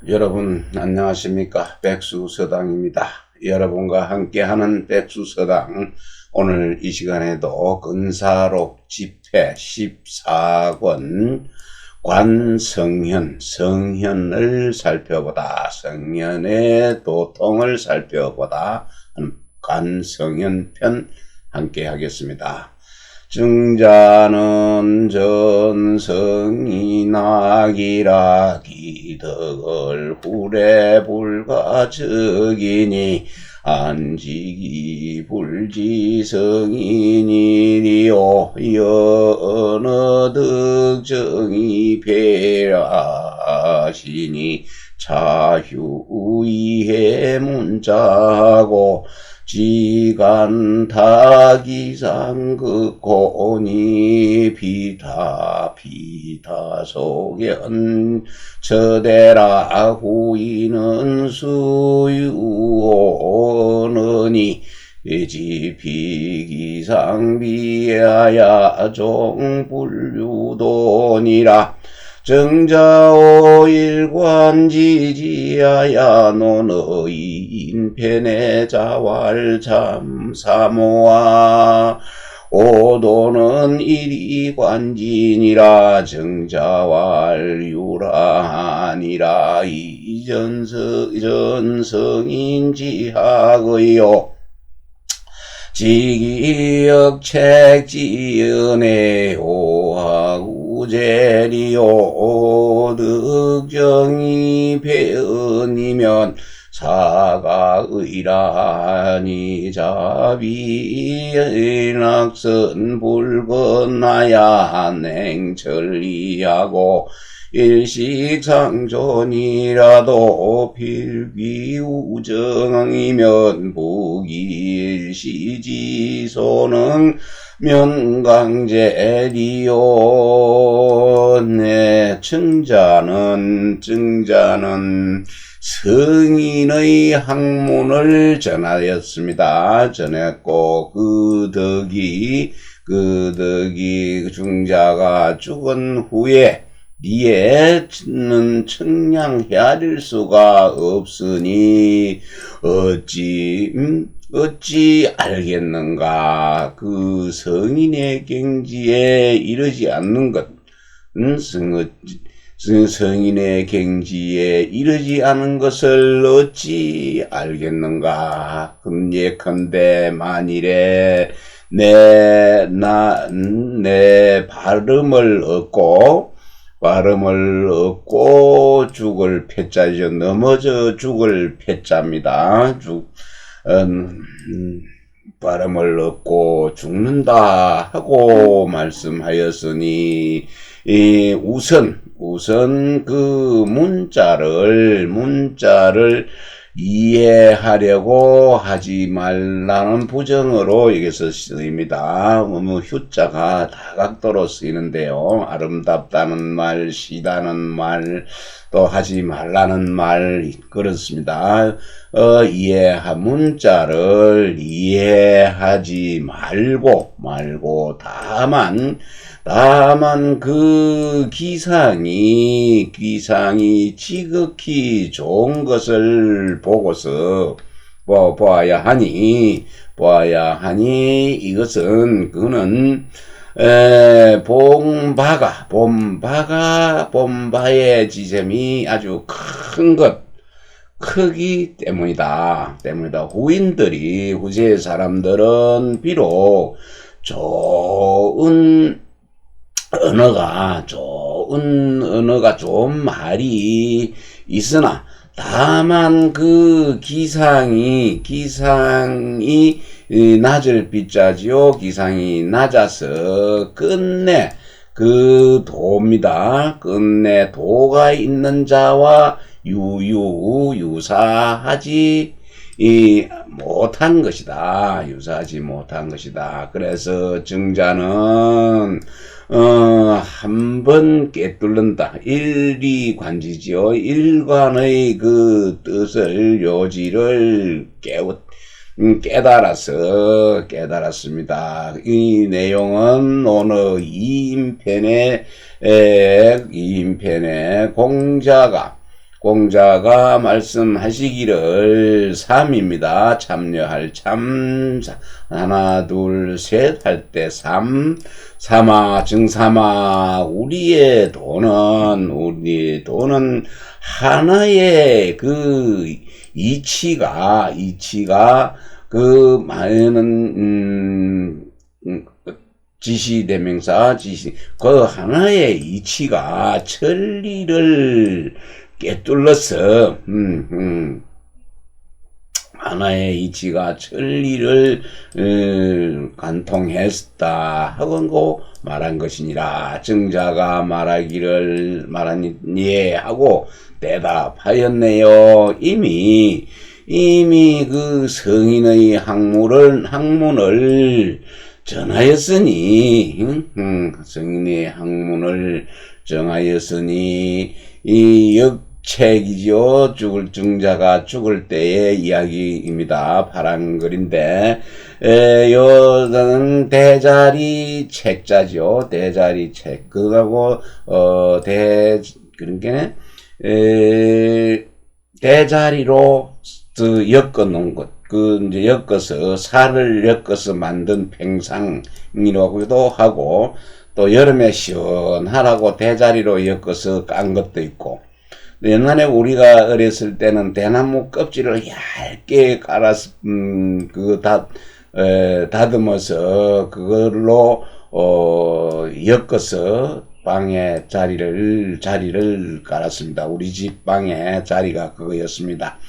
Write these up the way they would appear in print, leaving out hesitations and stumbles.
여러분 안녕하십니까? 백수서당입니다. 여러분과 함께하는 백수서당, 오늘 이 시간에도 근사록 집회 14권 관성현, 성현을 살펴보다, 성현의 도통을 살펴보다 관성현 편 함께 하겠습니다. 증자는 전성이 낙이라 기덕을 후래 불가적이니 안지기 불지성이니리오 여느 득정이 배하시니 자휴이해 문자고 지간타기상극고니 비타 속연 저대라 후이는 수유오느니 지피기상비하야 종불유도니라 정자오일관지지하야 노너이 인편의 자왈 참사모아 오도는 일이관진이라 정자왈 유라하니라 이전성인지하거요 지기역책지연의 오하우제리오 득정이 배은이면 사가의라니 자비낙선 불건나야 냉천리하고 일식상존이라도 필귀우정이면 부기일시지소는 명강제리오 내 증자는 성인의 학문을 전하였습니다. 전했고 그 덕이 중자가 죽은 후에 니에는 청량해야 수가 없으니 어찌 알겠는가. 그 성인의 경지에 이르지 않는 것, 성인의 경지에 이르지 않은 것을 어찌 알겠는가. 예컨대 만일에 내 발음을 얻고 죽을 패자죠. 넘어져 죽을 패자입니다. 발음을 얻고 죽는다 하고 말씀하였으니 우선 그 문자를 이해하려고 하지 말라는 부정어로 여기서 쓰입니다. 휴자가 다각도로 쓰이는데요. 아름답다는 말, 시다는 말, 또 하지 말라는 말, 그렇습니다. 문자를 이해하지 말고 다만 그 기상이 지극히 좋은 것을 보고서 보아야 하니 이것은 그는 본바의 지점이 아주 크기 때문이다. 후세 사람들은 비록 좋은 언어가 좋은 말이 있으나 다만 그 기상이 낮을 빗자지요. 기상이 낮아서 끝내 그 도입니다. 끝내 도가 있는 자와 유사하지 못한 것이다. 그래서 증자는 한번 깨뚫는다. 일리관지지요. 일관의 그 뜻을, 요지를 깨달았습니다. 이 내용은 오늘 이인편의 공자가 공자가 말씀하시기를 삼입니다. 참여할 참 하나 둘 셋 할 때 삼 삼아 증삼아 우리의 도는 하나의 그 이치가 그 많은 지시대명사 그 하나의 이치가 천리를 꿰뚫러서 하나의 이치가 천리를 관통했다 하고 말한 것이니라. 증자가 말하니 하고 대답하였네요. 이미 그 성인의 학문을 전하였으니 성인의 학문을 정하였으니 이 역책이죠. 증자가 죽을 때의 이야기입니다. 파란 글인데 요는 대자리 책자죠. 대자리 책 그거하고 그러니까 대자리로 엮어 놓은 것. 그 이제 엮어서 살을 엮어서 만든 팽상이라고도 하고 또 여름에 시원하라고 대자리로 엮어서 깐 것도 있고 옛날에 우리가 어렸을 때는 대나무 껍질을 얇게 깔아서 다듬어서 그걸로 엮어서 방에 자리를 깔았습니다. 우리 집 방에 자리가 그거였습니다.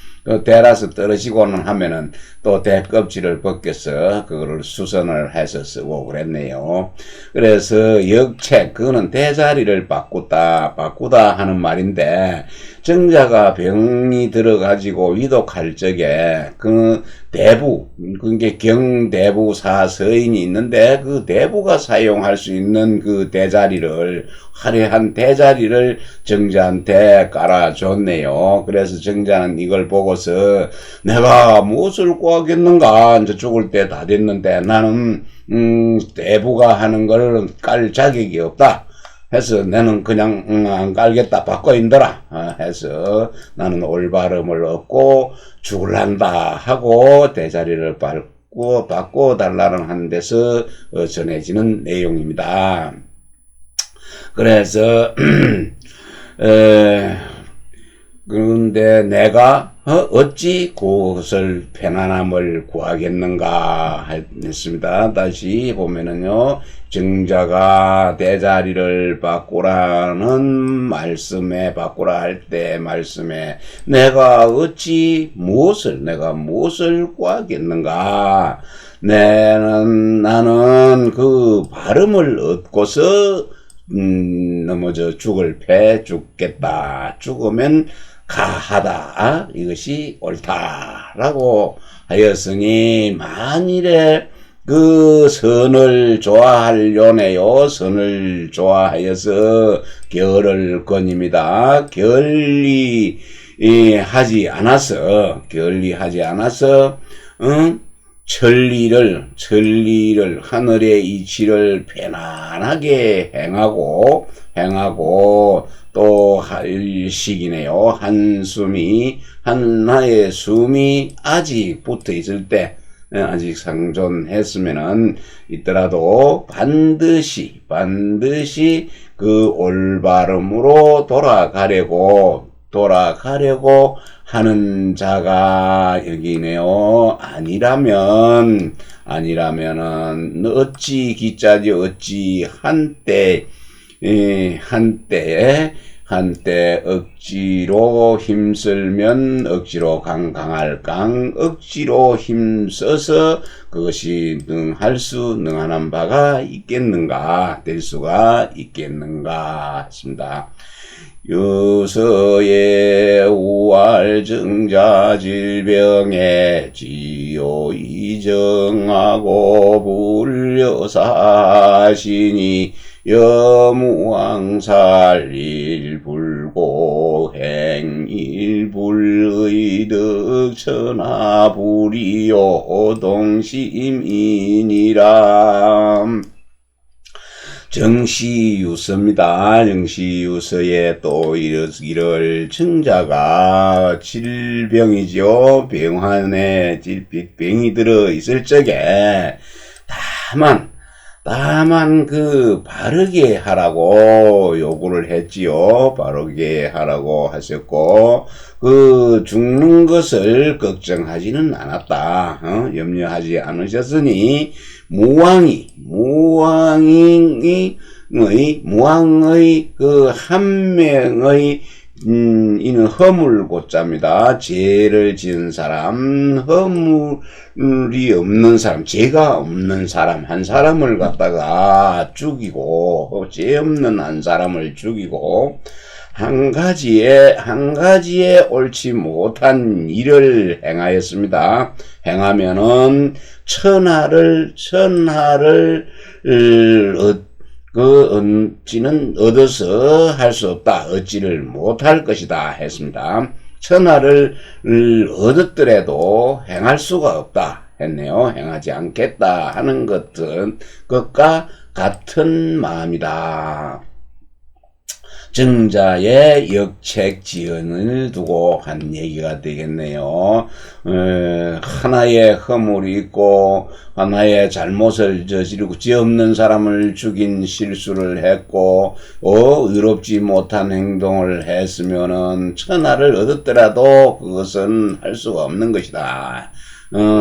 대라서 떨어지고는 하면은 또 대껍질을 벗겨서 그거를 수선을 해서 쓰고 그랬네요. 그래서 역책, 그거는 대자리를 바꾸다 하는 말인데, 정자가 병이 들어가지고 위독할 적에 그 대부, 그게 경대부사 서인이 있는데 그 대부가 사용할 수 있는 그 대자리를, 화려한 대자리를 정자한테 깔아줬네요. 그래서 정자는 이걸 보고서 내가 무엇을 구하겠는가, 이제 죽을 때 다 됐는데 나는 대부가 하는 걸 깔 자격이 없다 해서 나는 그냥 안 깔겠다 바꿔인더라 해서 나는 올바름을 얻고 죽을란다 하고 대자리를 바꿔 달라는 한 데서 전해지는 내용입니다. 그래서 그런데 내가 어찌 그것을 편안함을 구하겠는가 했습니다. 다시 보면은요, 정자가 대자리를 바꾸라는 말씀에, 바꾸라 할 때 말씀에 내가 무엇을 구하겠는가? 나는 그 발음을 얻고서 넘어져 죽겠다. 죽으면 가하다. 이것이 옳다라고 하였으니 만일에 그 선을 좋아하려네요. 선을 좋아하여서 결을 권입니다. 결리하지 않아서 천리를 하늘의 이치를 편안하게 행하고 또 할 시기네요. 하나의 숨이 아직 붙어 있을 때, 아직 상존했으면은 있더라도 반드시 그 올바름으로 돌아가려고 하는 자가 여기네요. 아니라면은 어찌 기자지 어찌 한때 억지로 힘쓸면 억지로 강할 억지로 힘써서 그것이 능하는 바가 있겠는가, 될 수가 있겠는가 했습니다. 유서의 우활증자 질병에 지요 이정하고 불려사시니 여무왕살일불고 행일불의득 천하불이요 동심이니라. 정시유서입니다. 정시유서에 또 이럴 증자가 질병이죠. 병환에 병이 들어 있을 적에 다만 그 바르게 하라고 요구를 했지요. 바르게 하라고 하셨고 그 죽는 것을 걱정하지는 않았다. 염려하지 않으셨으니 무왕의 그 한 명의 이는 허물고자입니다. 죄를 지은 사람, 허물이 없는 사람, 죄가 없는 사람, 한 사람을 갖다가 죽이고, 죄 없는 한 사람을 죽이고, 한 가지에 옳지 못한 일을 행하였습니다. 행하면은 천하를 어찌는 얻어서 할 수 없다. 얻지를 못할 것이다. 했습니다. 천하를 얻었더라도 행할 수가 없다. 했네요. 행하지 않겠다 하는 것과 같은 마음이다. 증자의 역책지연을 두고 한 얘기가 되겠네요. 하나의 허물이 있고 하나의 잘못을 저지르고 죄 없는 사람을 죽인 실수를 했고 의롭지 못한 행동을 했으면은 천하를 얻었더라도 그것은 할 수가 없는 것이다.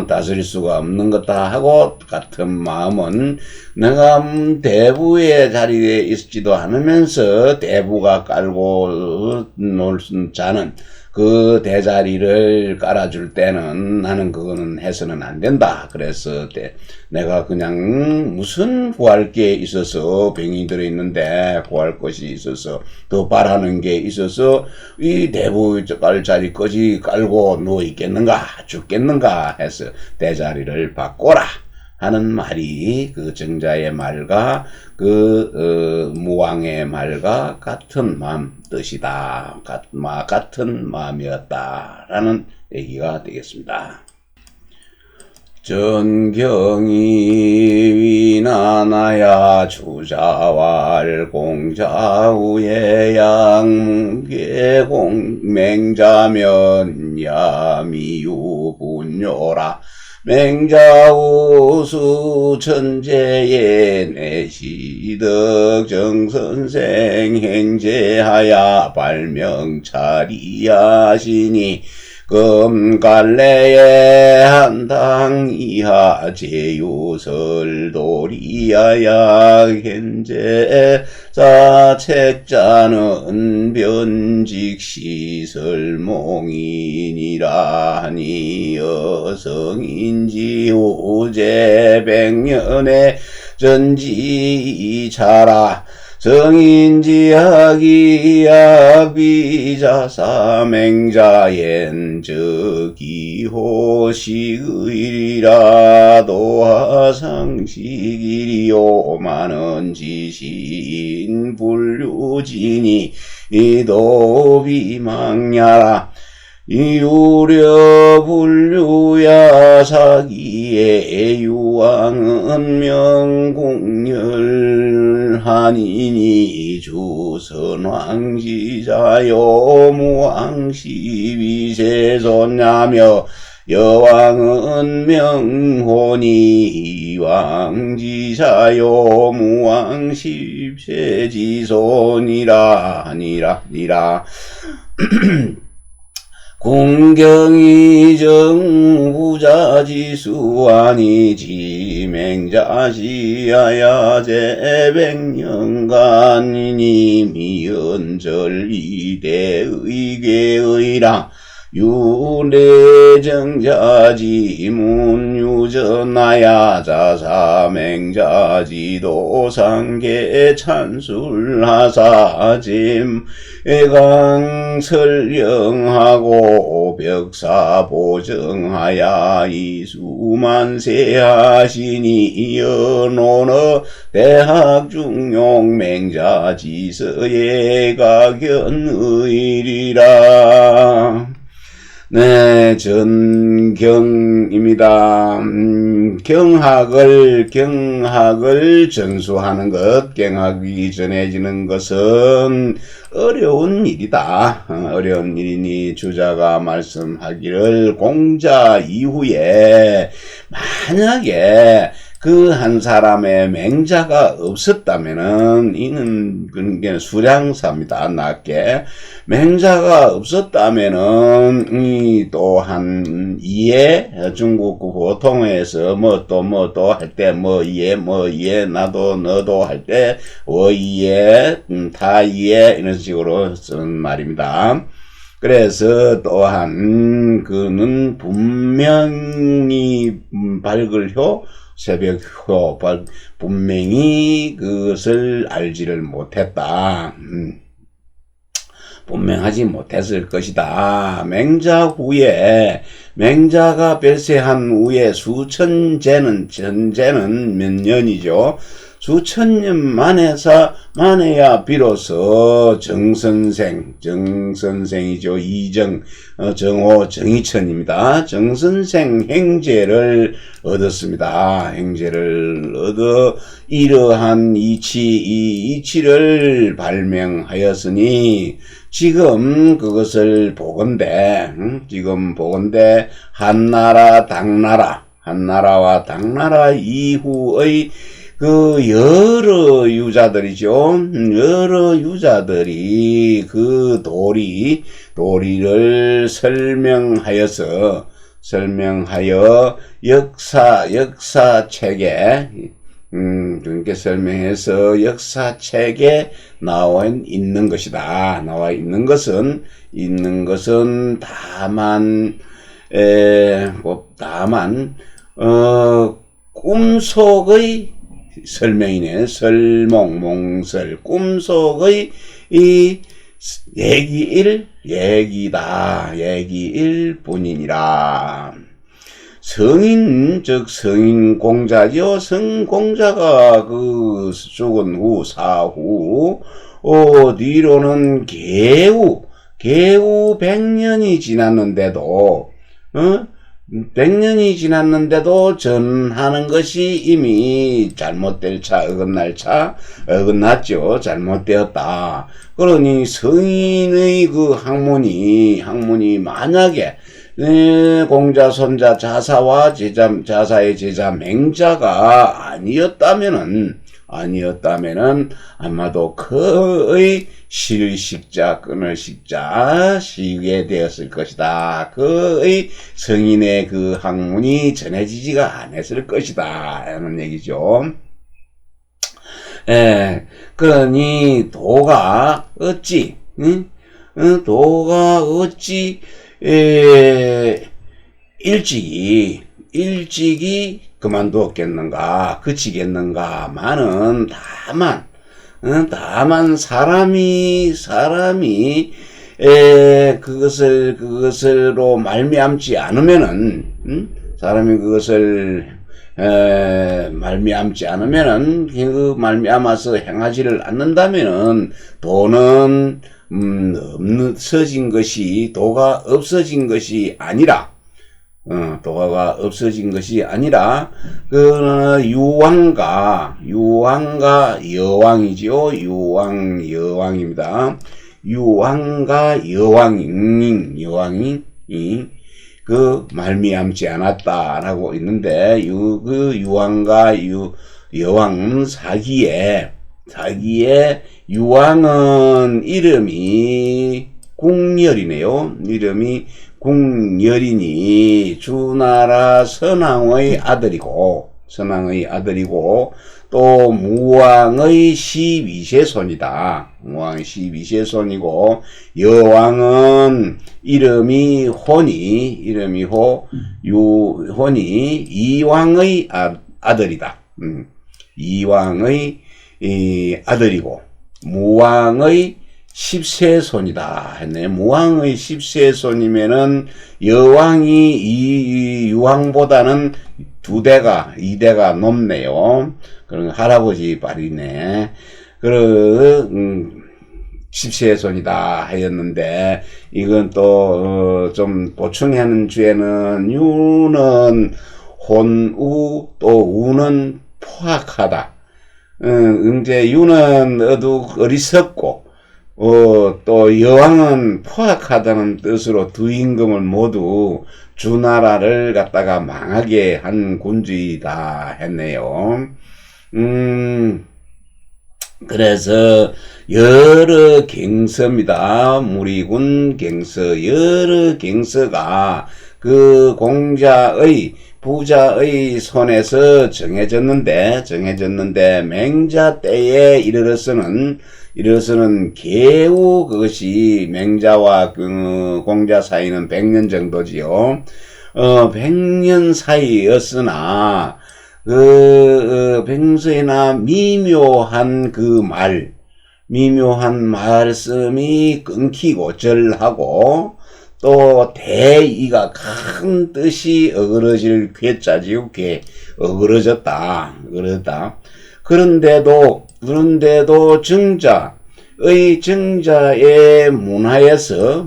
다스릴 수가 없는 것다 하고 같은 마음은 내가 대부의 자리에 있지도 않으면서 대부가 깔고 놀 자는 그 대자리를 깔아줄 때는 나는 그거는 해서는 안 된다. 그래서 내가 그냥 무슨 구할 게 있어서 병이 들어있는데 구할 것이 있어서 더 바라는 게 있어서 이 대부 깔 자리까지 깔고 누워있겠는가 죽겠는가 해서 대자리를 바꿔라 하는 말이 그 정자의 말과 그 무왕의 말과 같은 마음 뜻이다. 같은 마음이었다라는 얘기가 되겠습니다. 전경이 위나나야 주자왈 공자우의 양계 공맹자면 야미유 분요라 맹자우수 천재의 내시덕 정선생 행제하야 발명차리하시니 금갈래의 한당 이하 제유설도리야야 현재 사책자는 변직시설몽이니라니 여성인지 우제 백년의 전지차라 성인지학이야 비자사맹자엔 저기호식의리라 도하상식이리요 많은 지신 불류지니 이도비망야라 이우려 불류야 사기의 유왕은 명공열하니니 주선왕지자요 무왕시비세존냐며 여왕은 명혼이 왕지자요 무왕십세지손이라 니라 궁경이 정부자지수아니지 맹자시야야 제백년간이니 미연절 이대의계의라 유례정자지 문유전나야 자사맹자지도 상계 찬술하사짐 애강설령하고 벽사보정하야 이수만세하시니 연호너 대학중용맹자지서예가견의리라 네, 전경입니다. 경학을 전수하는 것, 경학이 전해지는 것은 어려운 일이다. 어려운 일이니 주자가 말씀하기를 공자 이후에 만약에 그 한 사람의 맹자가 없었다면은, 이는, 그게 수량사입니다. 낮게. 맹자가 없었다면은, 이 또한, 이해, 중국 보통에서 또 할 때, 이해, 나도, 너도 할 때, 이해, 다 이해, 이런 식으로 쓰는 말입니다. 그래서 또한, 그는 분명히 밝을효, 새벽효, 분명히 그것을 알지를 못했다. 분명하지 못했을 것이다. 맹자가 별세한 후에 전제는 몇 년이죠? 수천 년 만에야 비로소 정선생이죠. 정이천입니다. 정선생 행제를 얻었습니다. 행제를 얻어 이러한 이 이치를 발명하였으니 지금 그것을 보건대 한나라와 당나라 이후의 그 여러 유자들이 그 도리를 설명하여 역사책에 그렇게 설명해서 역사책에 나와 있는 것이다. 나와 있는 것은 다만 꿈속의 설명이네. 설몽몽설 꿈속의 이 얘기일 뿐이니라. 성인 즉 성인공자죠. 성공자가 그 죽은 후 사후 뒤로는 개후 100년이 지났는데도 100년이 지났는데도 전하는 것이 이미 어긋났죠. 잘못되었다. 그러니 성인의 그 학문이 만약에 공자, 손자, 자사의 제자 맹자가 아니었다면은 아마도 그의 실식자, 끊을 식자, 시게 되었을 것이다. 그의 성인의 그 학문이 전해지지가 않았을 것이다. 라는 얘기죠. 그러니 도가 어찌 일찍이 그만두었겠는가, 그치겠는가만은 다만 사람이 그것으로 말미암지 않으면은 그 말미암아서 행하지를 않는다면은 도는 도가 없어진 것이 아니라 유왕과 여왕이지요. 여왕입니다. 유왕과 여왕이 그 말미암지 않았다라고 있는데 그 유왕과 여왕은 사기에 유왕은 이름이 궁열이네요. 이름이 궁열이니 주나라 선왕의 아들이고 또 무왕의 12세손이다. 무왕의 12세손이고 여왕은 이름이 혼이 이왕의 아들이다. 이왕의 아들이고 무왕의 10세손이다 했네. 무왕의 10세손이면은 여왕이 이 유왕보다는 2대가 높네요. 그런 할아버지 발이네. 십시의 손이다 하였는데, 이건 또 좀 보충하는 주에는 유는 혼우, 또 우는 포악하다. 이제 유는 어리석고 또 여왕은 포악하다는 뜻으로 두 임금을 모두 주나라를 갖다가 망하게 한 군주이다 했네요. 그래서 여러 갱서입니다. 무리군 갱서, 여러 갱서가 그 공자의 부자의 손에서 정해졌는데 맹자 때에 이르러서는 개우 그것이 맹자와 그 공자 사이는 100년 정도지요. 100년 사이였으나 평소에나 미묘한 미묘한 말씀이 끊기고 절하고, 또 대의가 큰 뜻이 어그러질 괴짜지요. 어그러졌다. 그런데도 정자의 문화에서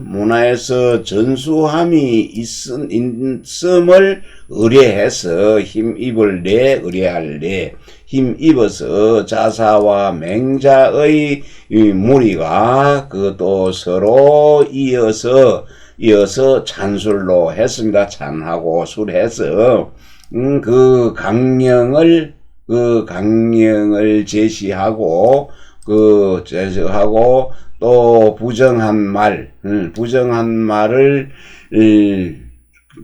전수함이 있음을 의뢰해서 힘입어서 자사와 맹자의 무리가 그것도 서로 이어서 찬술로 했습니다. 찬하고 술해서 그 강령을 제시하고 또 부정한 말을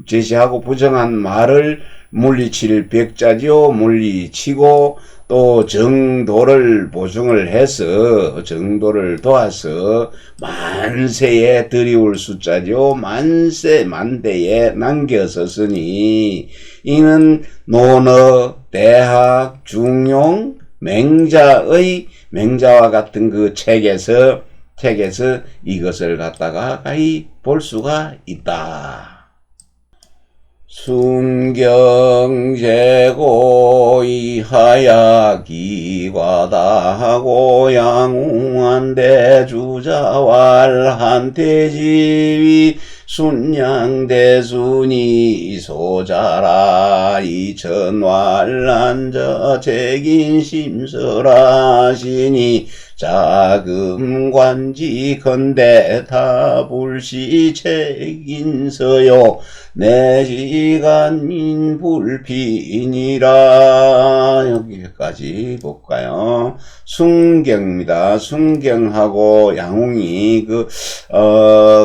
제시하고 부정한 말을 물리칠 백자지요. 물리치고 또 정도를 보증을 해서 정도를 도와서 만세에 들이올 숫자죠. 만대에 남겼었으니 이는 논어, 대학, 중용, 맹자와 같은 그 책에서 이것을 갖다가 가히 볼 수가 있다. 순경제고 이하야 기과다하고 양웅한 대주자왈 한태지위 순양대순이 소자라 이천왈란저 책인심설하시니 자금관지 건대 타불시 책인서요 내시간인 불피니라. 여기까지 볼까요? 순경입니다. 순경하고 양웅이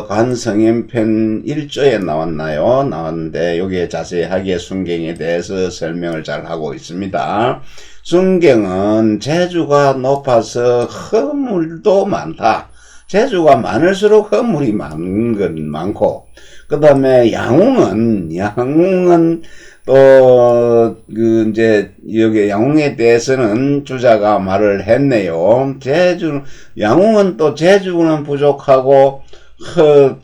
관성현편 1조에 나왔는데 여기에 자세하게 순경에 대해서 설명을 잘 하고 있습니다. 순경은 재주가 높아서 허물도 많다. 재주가 많을수록 허물이 많은 건 많고, 그 다음에 양웅은 또 이제 여기 양웅에 대해서는 주자가 말을 했네요. 양웅은 또 재주는 부족하고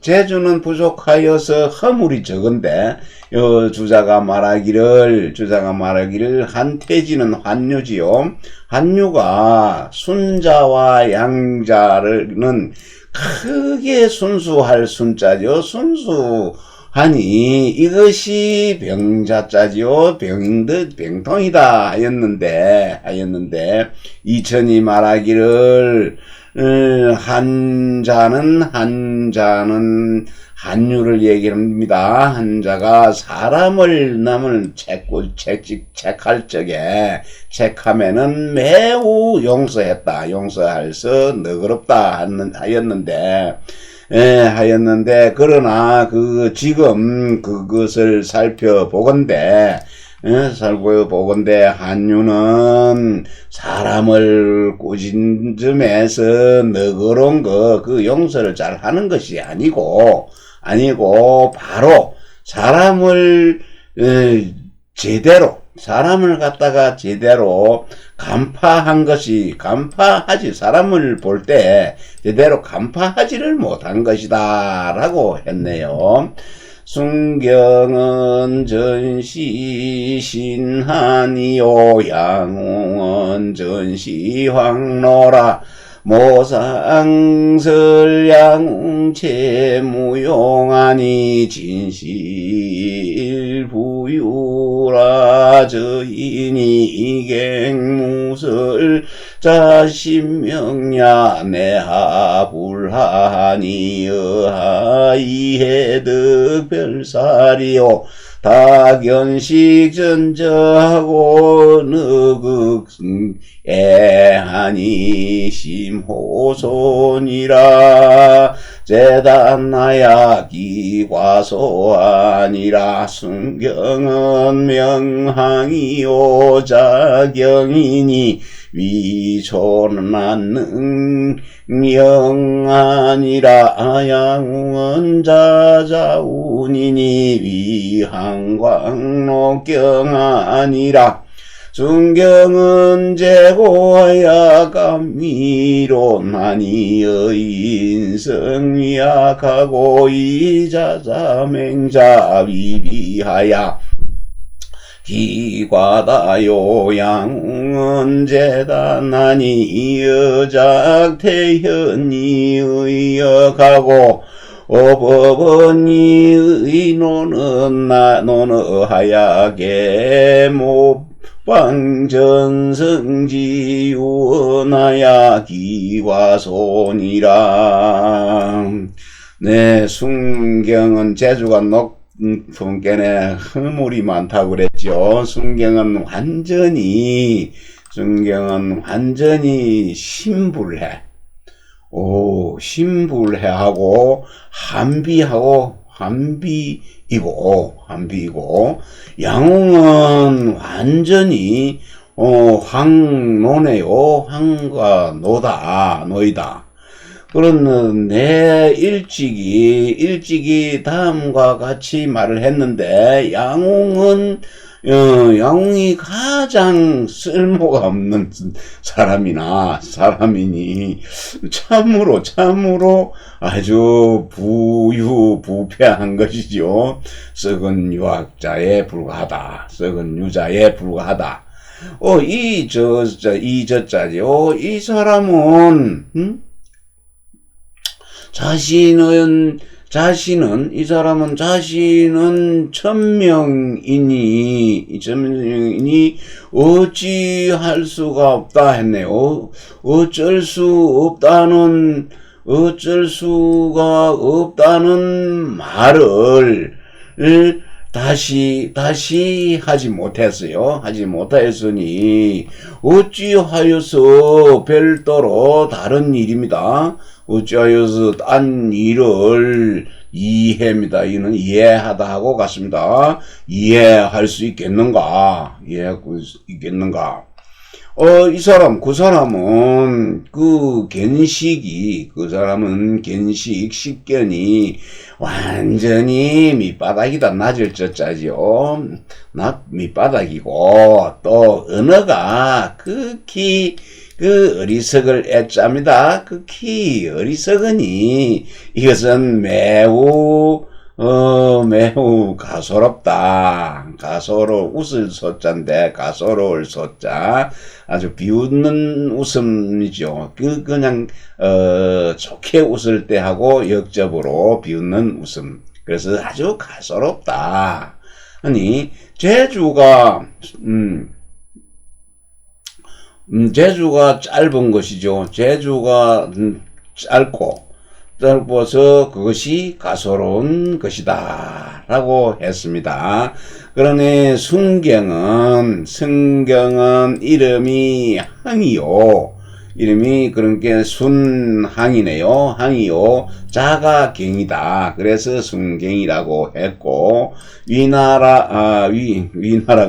재주는 부족하여서 허물이 적은데, 주자가 말하기를 한태지는 환유지요. 환유가 순자와 양자는 크게 순수할 순자죠. 순수하니 이것이 병자자지요. 병통이다 하였는데 이천이 말하기를 한자는 한유를 얘기합니다. 한자가 남을 책할 적에 책하면은 매우 용서할서 너그럽다 하였는데 그러나 지금 그것을 살펴보건대 한유는 사람을 꾸짖은 점에서 너그러운 그 용서를 잘 하는 것이 아니고 바로 사람을 갖다가 제대로 사람을 볼 때 제대로 간파하지를 못한 것이다 라고 했네요. 순경은 전시 신한이요 양웅은 전시 황로라. 모상설양체 무용하니 진실부유라 저인이 갱무설 자신명야 내하불하니 여하이해득별살이요 다견식 전저하고 느극애하니 심호손이라 재단나야기 과소아니라 순경은 명항이요 자경이니 위존한 능영아니라 아양은 자자운이니 위항광록경아니라 순경은 재고야 감미론하니 여인성 위약하고 이자자맹자 위비하야 기과다요 양은 재단하니 여작태현이 의역하고 법원이 의노는 노너하야게 목방전성지원하야 기과손이라. 네, 순경은 재주가 높은께네 허물이 많다고 그랬죠. 순경은 완전히 신불해. 신불해하고 한비이고 양웅은 완전히 황노네요. 황과 노이다. 그런 내 일찍이 다음과 같이 말을 했는데 양웅이 가장 쓸모가 없는 사람이니 참으로 아주 부패한 것이죠. 썩은 유학자에 불과하다. 썩은 유자에 불과하다. 이저자죠. 이 사람은 자신은 천명이니 어찌할 수가 없다 했네요. 어쩔 수가 없다는 말을 다시 하지 못했으니 어찌하여서 별도로 다른 일입니다. 어찌하여서 딴 일을 이해입니다. 이는 이해하다 하고 같습니다. 이해할 수 있겠는가? 그 사람은 식견이 완전히 밑바닥이다. 낮을 쩌짜지요. 밑바닥이고, 또, 언어가 극히 어리석을 애짭니다. 극히 어리석으니, 이것은 매우 가소롭다. 웃을 소자인데, 가소로울 소자. 아주 비웃는 웃음이죠. 그냥, 좋게 웃을 때 하고 역접으로 비웃는 웃음. 그래서 아주 가소롭다. 아니, 재주가 짧은 것이죠. 재주가 짧아서 그것이 가소로운 것이다 라고 했습니다. 그러니 순경은 이름이 항이요. 이름이 그러니까 순항이네요. 항이요. 자가경이다. 그래서 순경이라고 했고, 위나라가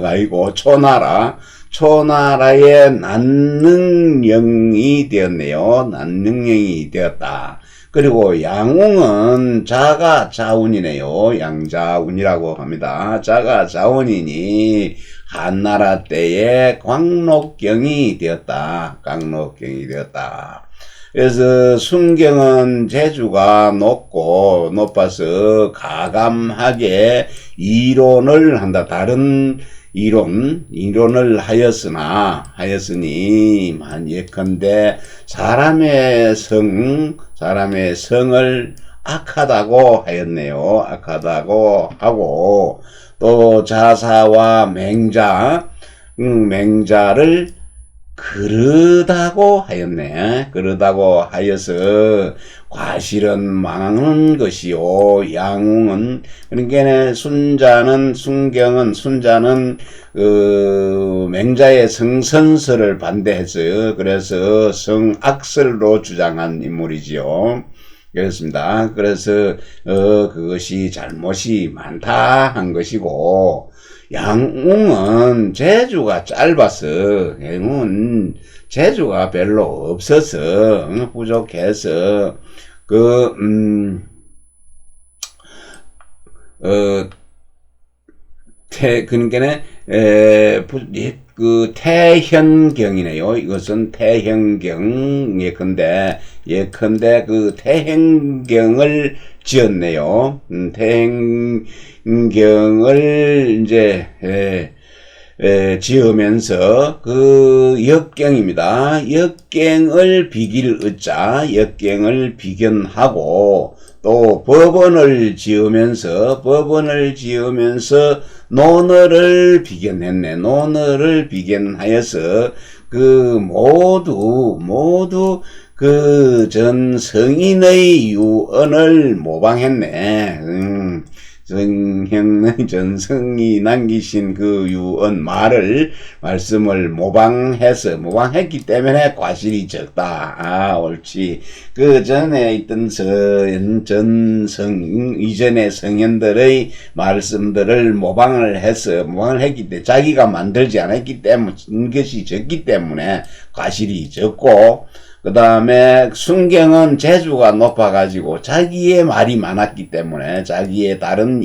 아니고 초나라의 난능령이 되었네요. 난능령이 되었다. 그리고 양웅은 자가자운이네요. 양자운이라고 합니다. 자가자운이니 한나라 때에 광록경이 되었다. 그래서 순경은 재주가 높아서 가감하게 이론을 한다. 다른 이론을 하였으니, 예컨대 사람의 성을 악하다고 하였네요. 악하다고 하고, 또 자사와 맹자를 그르다고 하였네. 그르다고 하여서 과실은 망하는 것이요. 양웅은, 그러니까 순자는 맹자의 성선설을 반대했어요. 그래서 성악설로 주장한 인물이지요. 그렇습니다. 그래서 그것이 잘못이 많다 한 것이고, 양웅은 재주가 짧아서, 양웅은 재주가 별로 없어서, 부족해서, 태현경이네요. 이것은 태현경, 예컨대 그 태현경을 지었네요. 태현경을 이제, 지으면서 그 역경입니다. 역경을 비길 의자, 역경을 비견하고, 또 법원을 지으면서 논어를 비견했네. 논어를 비견하여서 그 모두 그 전 성인의 유언을 모방했네. 성형의 전성이 남기신 그 유언 말씀을 모방했기 때문에 과실이 적다. 옳지. 그 전에 있던 이전의 성현들의 말씀들을 모방을 했기 때문에 자기가 만들지 않았기 때문에 것이 적기 때문에 과실이 적고, 그 다음에 순경은 재주가 높아가지고 자기의 말이 많았기 때문에 자기의 다른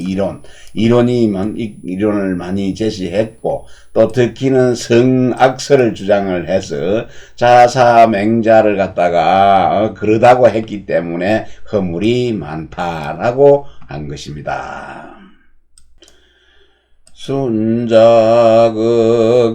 이론을 많이 제시했고, 또 특히는 성악설을 주장을 해서 자사맹자를 갖다가 그러다고 했기 때문에 허물이 많다라고 한 것입니다. 순자극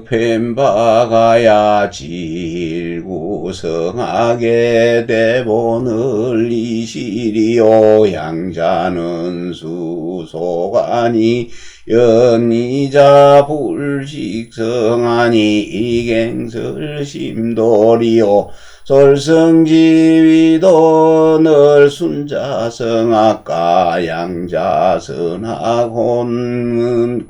펜박하야 질구성하게 대본을 이시리요. 양자는 수소관이 연이자 불식성하니 이갱설심돌이요. 솔성지위도 늘 순자성악가 양자선하곤은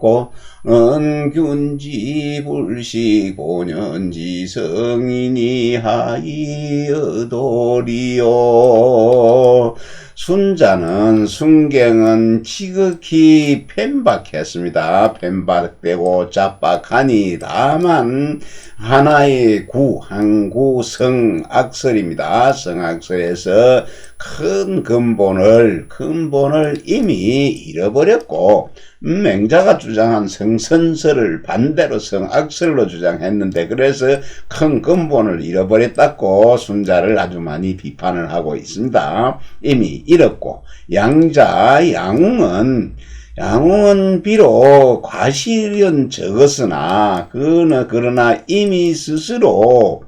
균지불식 5년지 성인이 하이어도리요. 순경은 지극히 펜박했습니다. 펜박되고 짭박하니 다만 하나의 항구 성악설입니다. 성악설에서 큰 근본을 이미 잃어버렸고, 맹자가 주장한 성선설을 반대로 성악설로 주장했는데, 그래서 큰 근본을 잃어버렸다고 순자를 아주 많이 비판을 하고 있습니다. 이미 잃었고, 양웅은 비록 과실은 적었으나 그러나 이미 스스로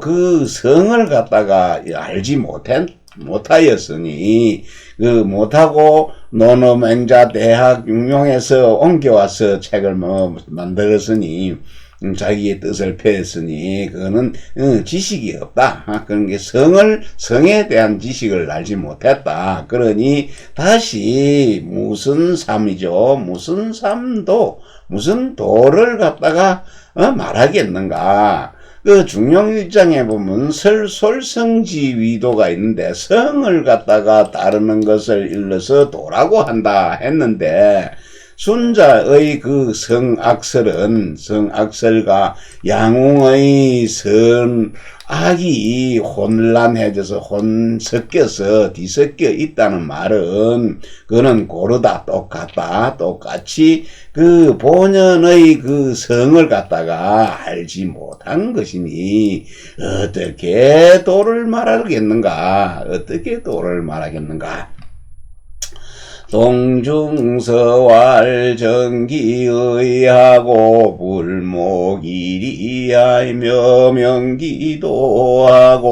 그 성을 갖다가 알지 못하였으니, 못하고 논어맹자 대학 육룡에서 옮겨와서 책을 만들었으니, 자기의 뜻을 펴했으니, 그거는 지식이 없다. 그런 게 성에 대한 지식을 알지 못했다. 그러니 다시 무슨 삶이죠? 무슨 도를 갖다가 말하겠는가? 그 중용일장에 보면 솔성지위도가 있는데, 성을 갖다가 따르는 것을 일러서 도라고 한다 했는데, 순자의 그 성악설과 양웅의 선악이 혼란해져서 뒤섞여 있다는 말은, 그는 고르다, 똑같이 그 본연의 그 성을 갖다가 알지 못한 것이니, 어떻게 도를 말하겠는가? 동중서왈정기의하고 불목일이하며 명기도하고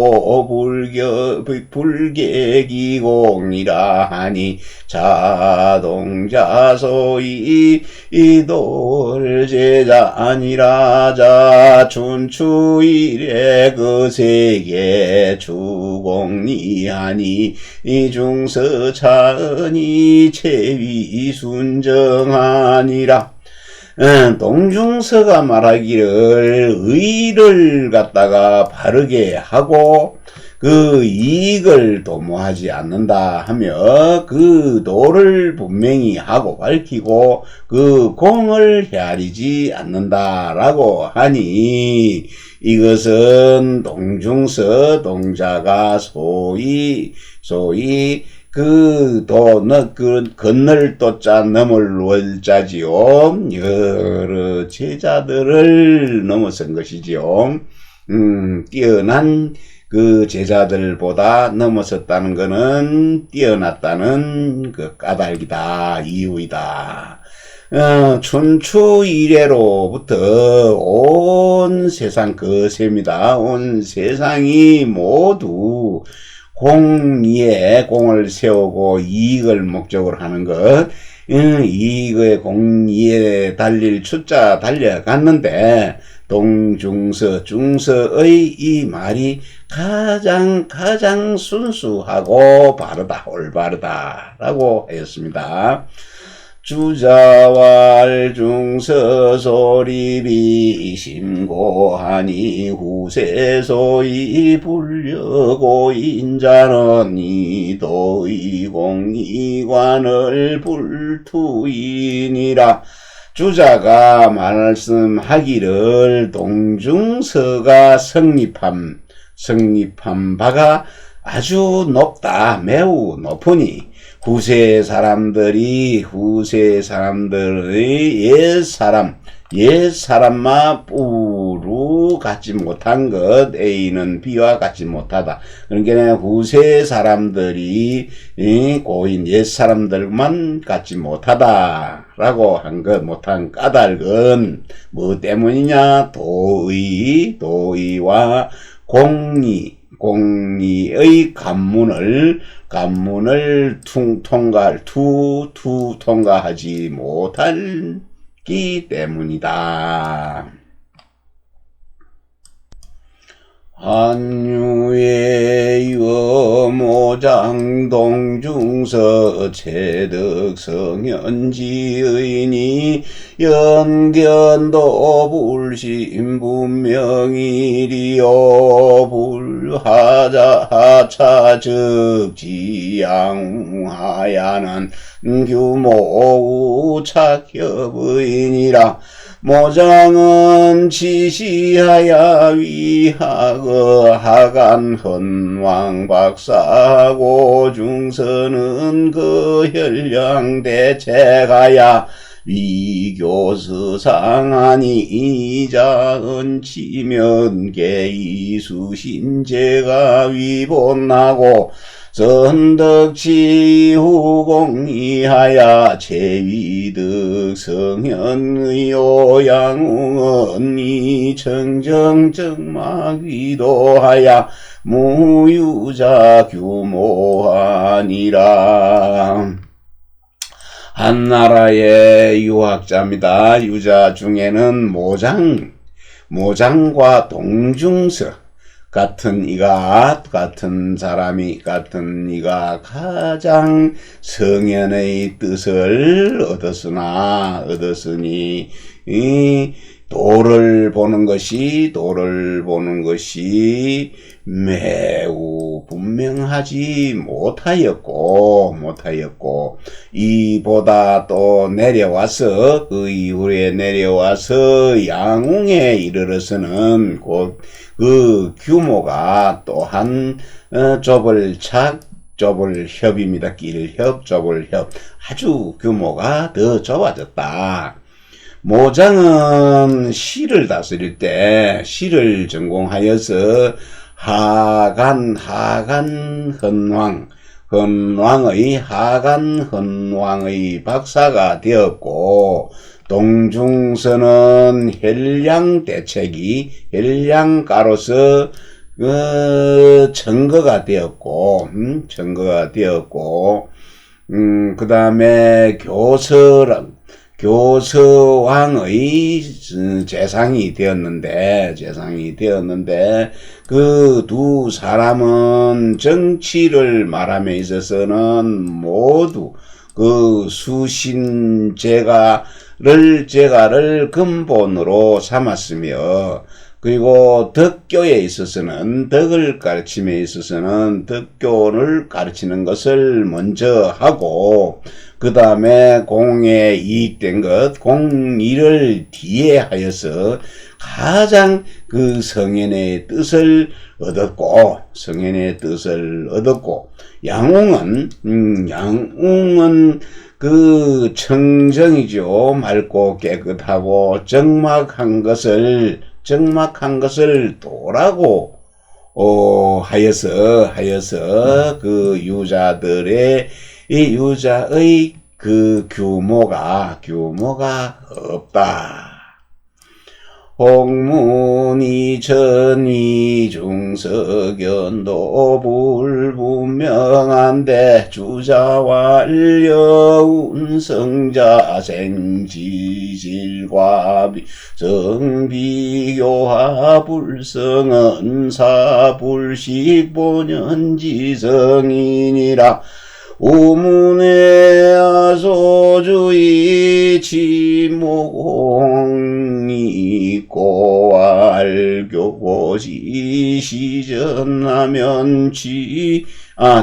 불계기공이라 하니 자동자소이 이돌제자 아니라 자 춘추일에 그 세계 주공리하니 이중서차은이 체위순정하니라. 동중서가 말하기를 의를 갖다가 바르게 하고 그 이익을 도모하지 않는다 하며 그 도를 분명히 하고 밝히고 그 공을 헤아리지 않는다라고 하니 이것은 동중서 동자가 소위 그 건널 도자 넘을 월자지요. 여러 제자들을 넘어선 것이지요. 뛰어난 그 제자들보다 넘어섰다는 것은 뛰어났다는 그 까닭이다, 이유이다. 춘추 이래로부터 온 세상 거셉니다. 온 세상이 모두 공의에 공을 세우고 이익을 목적으로 하는 것, 이익의 공의에 달릴 추자 달려갔는데 동중서 중서의 이 말이 가장 순수하고 바르다, 올바르다라고 하였습니다. 주자왈 중서 소립이 심고하니 후세소이 불려고 인자는 이도의 공이관을 불투이니라. 주자가 말씀하기를 동중서가 성립한 바가 아주 높다, 매우 높으니 후세 사람들의 옛사람마 뿌루 갖지 못한 것, A는 B와 같지 못하다. 그러니까 후세 사람들이 고인 옛사람들만 갖지 못하다라고 한 것, 못한 까닭은 뭐 때문이냐? 도의와 공의의 관문을 통과하지 못하기 때문이다. 한유의 유모장 동중서 체득성현지의니 연견도 불신분명이리요 불하자 즉지양하야는 규모 착협의니라. 모장은 지시하야 위하거 하간 헌왕 박사고 중서는 그 혈량 대책하야 위교스상하니 이자은 치면계 이수신제가 위본하고 선덕지 후공이하야 제위득 성현의 오양웅은 이청정정마귀도하야 무유자 규모하니라. 한나라의 유학자입니다. 유자 중에는 모장과 동중서 같은 이가 가장 성현의 뜻을 얻었으니 이 도를 보는 것이 매우 분명하지 못하였고 이보다 또 내려와서 그 이후에 내려와서 양웅에 이르러서는 곧 그 규모가 또한 좁을협입니다. 길협, 좁을협. 아주 규모가 더 좁아졌다. 모장은 시를 다스릴 때 시를 전공하여서 하간 헌왕 헌왕의 하간 헌왕의 박사가 되었고, 동중서는 헬량대책이 헬량가로서 증거가 되었고, 그 다음에 교서왕의 재상이 되었는데, 그 두 사람은 정치를 말함에 있어서는 모두 그 제가를 근본으로 삼았으며, 그리고 덕교에 있어서는, 덕을 가르침에 있어서는 덕교를 가르치는 것을 먼저 하고, 그 다음에 공에 이익된 것, 공의를 뒤에 하여서 가장 그 성현의 뜻을 얻었고, 양웅은 그 청정이죠. 맑고 깨끗하고 적막한 것을 도라고 하여서 그 유자의 그 규모가 없다. 홍문이 전이 중석연도 불분명한데 주자완려 운성자 생지질과 성비교화 불성은 사불식 본연지성이니라. 우문의 아소주의 지모공이 있고 알교고시 시전하면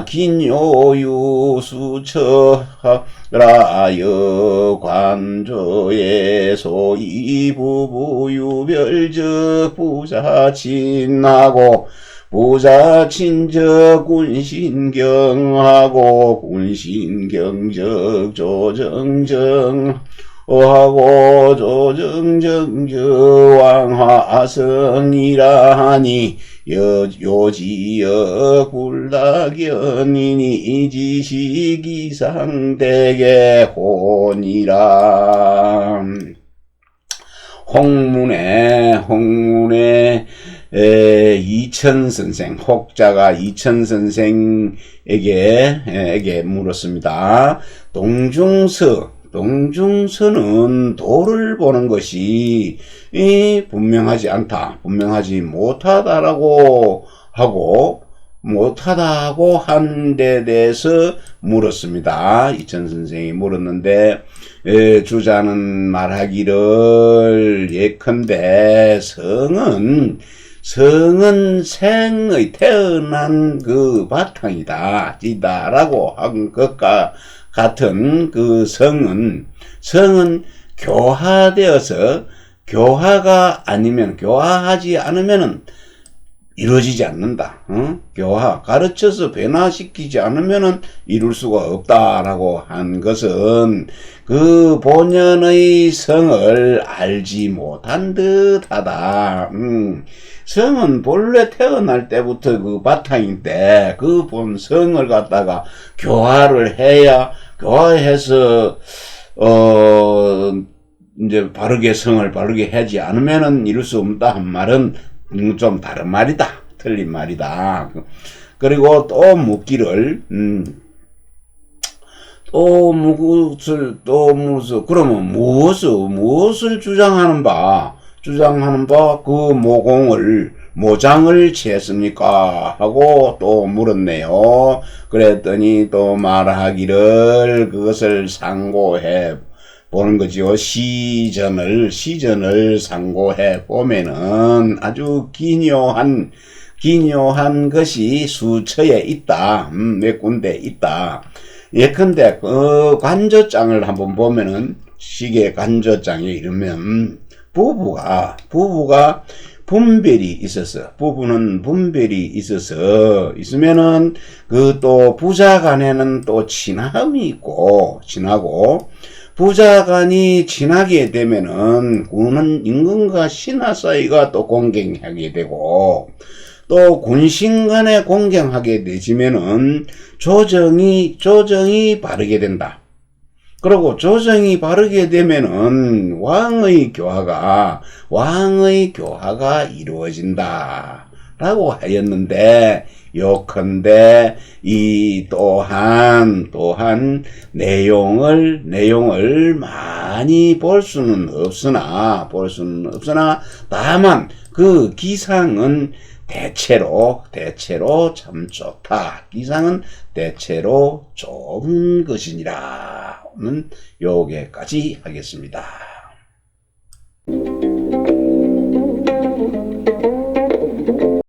긴요유수처라여 관조의 소이부부유별적 부자친하고 부자친적 군신경하고 군신경적 조정정 하고 조정정저 왕화성이라 하니 요지여 굴락연이니 지식이상대계 혼이라. 홍문에 이천선생, 혹자가 이천선생에게 물었습니다. 동중서는 도를 보는 것이 분명하지 못하다고 한 데 대해서 물었습니다. 이천선생이 물었는데, 주자는 말하기를 예컨대 성은 생의 태어난 그 바탕이다, 라고 한 것과 같은 그 성은 교화되어서 교화하지 않으면은 이루어지지 않는다. 가르쳐서 변화시키지 않으면은 이룰 수가 없다라고 한 것은 그 본연의 성을 알지 못한 듯하다. 성은 본래 태어날 때부터 그 바탕인데 그 본성을 갖다가 교화해서 이제 성을 바르게 하지 않으면은 이룰 수 없다 한 말은 좀 다른 말이다. 틀린 말이다. 그리고 또 묻기를, 그러면 무엇을 주장하는 바, 그 모장을 취했습니까? 하고 또 물었네요. 그랬더니 또 말하기를 그것을 상고해 보는 거지요. 시전을 상고해 보면은 아주 기묘한 것이 수처에 있다. 몇 군데 있다. 예컨대 그 관저장을 한번 보면은 시계 관저장에 이르면 부부가 부부는 분별이 있으면은 그 또 부자 간에는 또 친하고 부자간이 지나게 되면은 군은 임금과 신하 사이가 또 공경하게 되고 또 군신 간에 공경하게 되지면은 조정이 바르게 된다. 그리고 조정이 바르게 되면은 왕의 교화가 이루어진다. 라고 하였는데, 요컨대 이 또한 내용을 많이 볼 수는 없으나 다만 그 기상은 대체로 참 좋다. 기상은 대체로 좋은 것이니라. 요게까지 하겠습니다.